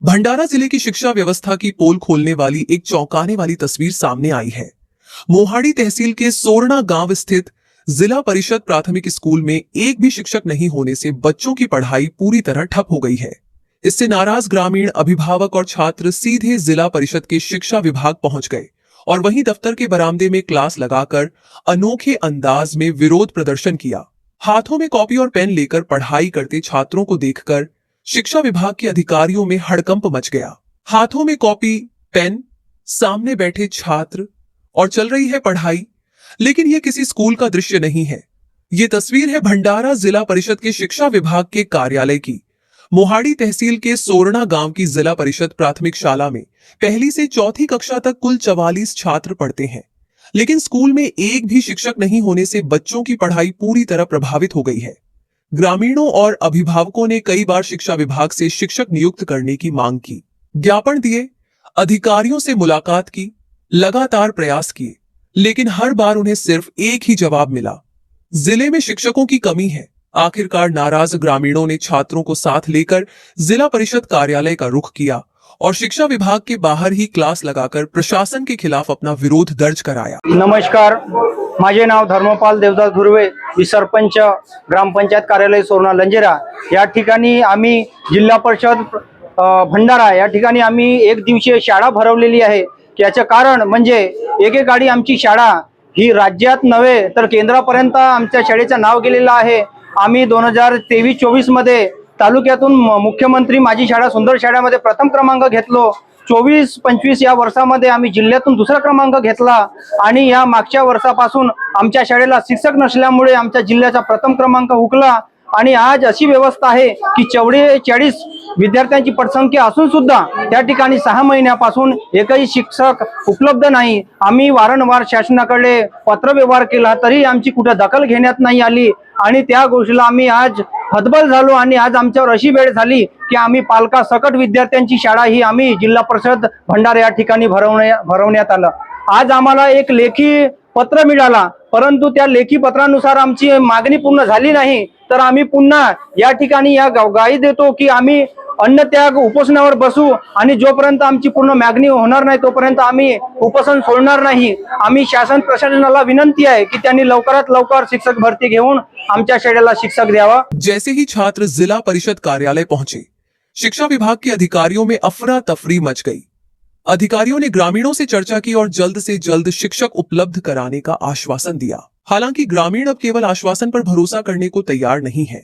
भंडारा जिले की शिक्षा व्यवस्था की पोल खोलने वाली एक चौंकाने वाली तस्वीर सामने आई है। मोहाड़ी तहसील के सोरना गांव स्थित जिला परिषद प्राथमिक स्कूल में एक भी शिक्षक नहीं होने से बच्चों की पढ़ाई पूरी तरह ठप हो गई है। इससे नाराज ग्रामीण, अभिभावक और छात्र सीधे जिला परिषद के शिक्षा विभाग पहुंच गए और वहीं दफ्तर के बरामदे में क्लास लगाकर अनोखे अंदाज में विरोध प्रदर्शन किया। हाथों में कॉपी और पेन लेकर पढ़ाई करते छात्रों को देखकर शिक्षा विभाग के अधिकारियों में हड़कंप मच गया। हाथों में कॉपी पेन, सामने बैठे छात्र और चल रही है पढ़ाई। लेकिन यह किसी स्कूल का दृश्य नहीं है। ये तस्वीर है भंडारा जिला परिषद के शिक्षा विभाग के कार्यालय की। मोहाड़ी तहसील के सोरना गांव की जिला परिषद प्राथमिक शाला में पहली से चौथी कक्षा तक कुल 44 छात्र पढ़ते हैं, लेकिन स्कूल में एक भी शिक्षक नहीं होने से बच्चों की पढ़ाई पूरी तरह प्रभावित हो गई है। ग्रामीणों और अभिभावकों ने कई बार शिक्षा विभाग से शिक्षक नियुक्त करने की मांग की, ज्ञापन दिए, अधिकारियों से मुलाकात की, लगातार प्रयास किए, लेकिन हर बार उन्हें सिर्फ एक ही जवाब मिला, जिले में शिक्षकों की कमी है। आखिरकार नाराज ग्रामीणों ने छात्रों को साथ लेकर जिला परिषद कार्यालय का रुख किया और शिक्षा विभाग के बाहर ही क्लास लगाकर प्रशासन के खिलाफ अपना विरोध दर्ज कराया। नमस्कार, माझे नाव धर्मपाल देवदास धुर्वे, मी सरपंच ग्रामपंचायत कार्यालय सोरना लंजेरा या ठिकाणी आम्ही जिल्हा परिषद भंडारा या ठिकाणी आम्ही एक दिवसीय शाळा भरवलेली आहे। याचे कारण म्हणजे एकेकाळी आमची शाळा ही राज्यात नव्हे तर केंद्रापर्यंत आमच्या शाळेचं नाव गेलेलं आहे। आम्ही 2023-24 मध्ये तालुक्यातून मुख्यमंत्री माझी शाळा सुंदर शाळेमध्ये प्रथम क्रमांक घेतलो। 24-25 या वर्षामध्ये आम्ही जिल्ह्यातून दुसरा क्रमांक घेतला आणि या मागच्या वर्षापासून आमच्या शाळेला शिक्षक नसल्यामुळे आमच्या जिल्ह्याचा प्रथम क्रमांक हुकला आणि आज अशी व्यवस्था आहे की 44 विद्यार्थ्यांची पटसंख्या असून सुद्धा त्या ठिकाणी 6 महिन्यापासून एकही शिक्षक उपलब्ध नाही। आम्ही वारंवार शासनाकडे पत्रव्यवहार केला तरी आमची कुठे दखल घेण्यात नाही आली आणि त्या गोष्टीला आम्ही आज हतबल झालो आणि आज आमच्यावर अशी वेळ झाली की आम्ही पालकासकट विद्यार्थ्यांची शाळा ही आम्ही जिल्हा परिषद भंडारा या ठिकाणी भरवण्यात आलं। आज आम्हाला एक लेखी पत्र मिळाला, परंतु त्या लेखी पत्रानुसार आमची मागणी पूर्ण झाली नाही, तर आम्ही पुन्हा या ठिकाणी या ग्वाही देतो की आम्ही अन्नत्याग उपोषणावर बसू आणि जोपर्यंत आमची पूर्ण मागणी होणार नाही तोपर्यंत आम्ही उपोषण सोडणार नाही। आम्ही शासन प्रशासनाला विनंती आहे की त्यांनी लवकरात लवकर शिक्षक भरती घेऊन आमच्या शाळेला शिक्षक द्यावा। जैसे ही छात्र जिला परिषद कार्यालय पहुंचे, शिक्षा विभाग के अधिकारियों में अफरा तफरी मच गई। अधिकारियों ने ग्रामीणों से चर्चा की और जल्द से जल्द शिक्षक उपलब्ध कराने का आश्वासन दिया। हालांकि ग्रामीण अब केवल आश्वासन पर भरोसा करने को तैयार नहीं है।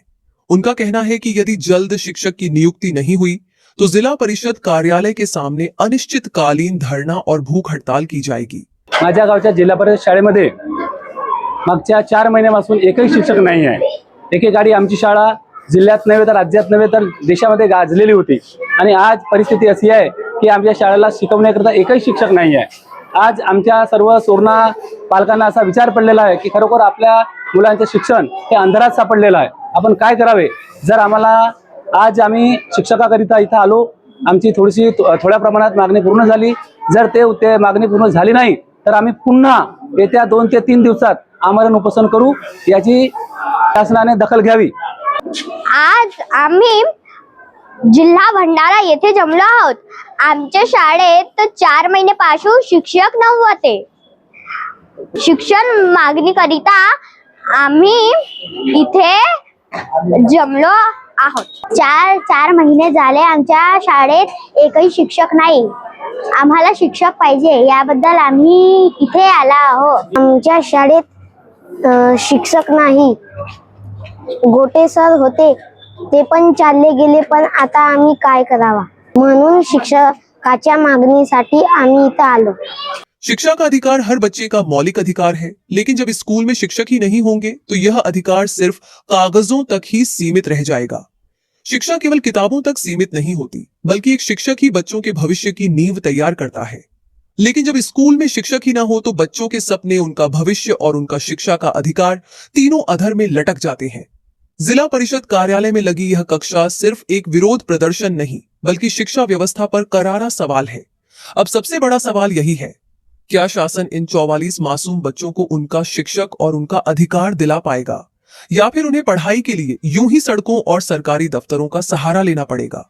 उनका कहना है कि यदि जल्द शिक्षक की नियुक्ति नहीं हुई तो जिला परिषद कार्यालय के सामने अनिश्चितकालीन धरना और भूख हड़ताल की जाएगी। माझ्या गावच्या जिल्हा परिषद शाळेमध्ये मागच्या 4 महिन्यापासून एकही शिक्षक नाही आहे। एकेकाळी आमची शाळा जिल्ह्यात नव्हे तर राज्यात नव्हे तर देशामध्ये गाजलेली होती आणि आज परिस्थिती अशी आहे की आमच्या शाळेला शिकवण्याकरता एकही शिक्षक नाही आहे। आज आमच्या सर्व सोरना पालकांना असा विचार पडलेला आहे की खरोखर आपल्या मुलांचे शिक्षण हे अंधारात सापडलेलं आहे। आपण काय करावे? जर आम्हाला आज आम्ही शिक्षकाकरिता इथं आलो, आमची थोड्या प्रमाणात मागणी पूर्ण झाली। जर ते मागणी पूर्ण झाली नाही तर आम्ही पुन्हा येत्या 2 ते 3 दिवसात आमरण उपोषण करू, याची शासनाने दखल घ्यावी। आज आम्ही जिल्हा भंडारा येथे जमलो आहोत। आमच्या शाळेत 4 महिन्यापासून शिक्षक नव्हते। शिक्षण मागणीकरिता आम्ही इथे जमलो आहोत। 4 महिने झाले आमच्या शाळेत एकही शिक्षक नाही। आम्हाला शिक्षक पाहिजे, याबद्दल आम्ही इथे आला आहोत। आमच्या शाळेत शिक्षक नाही, गोटे सर होते ते पण चालले गेले, पण आता आम्ही काय करावा म्हणून शिक्षकाच्या मागणीसाठी आम्ही इथं आलो। शिक्षा का अधिकार हर बच्चे का मौलिक अधिकार है, लेकिन जब स्कूल में शिक्षक ही नहीं होंगे तो यह अधिकार सिर्फ कागजों तक ही सीमित रह जाएगा। शिक्षा केवल किताबों तक सीमित नहीं होती, बल्कि एक शिक्षक ही बच्चों के भविष्य की नींव तैयार करता है। लेकिन जब स्कूल में शिक्षक ही ना हो तो बच्चों के सपने, उनका भविष्य और उनका शिक्षा का अधिकार तीनों अधर में लटक जाते हैं। जिला परिषद कार्यालय में लगी यह कक्षा सिर्फ एक विरोध प्रदर्शन नहीं, बल्कि शिक्षा व्यवस्था पर करारा सवाल है। अब सबसे बड़ा सवाल यही है, क्या शासन इन 44 मासूम बच्चों को उनका शिक्षक और उनका अधिकार दिला पाएगा, या फिर उन्हें पढ़ाई के लिए यूं ही सड़कों और सरकारी दफ्तरों का सहारा लेना पड़ेगा।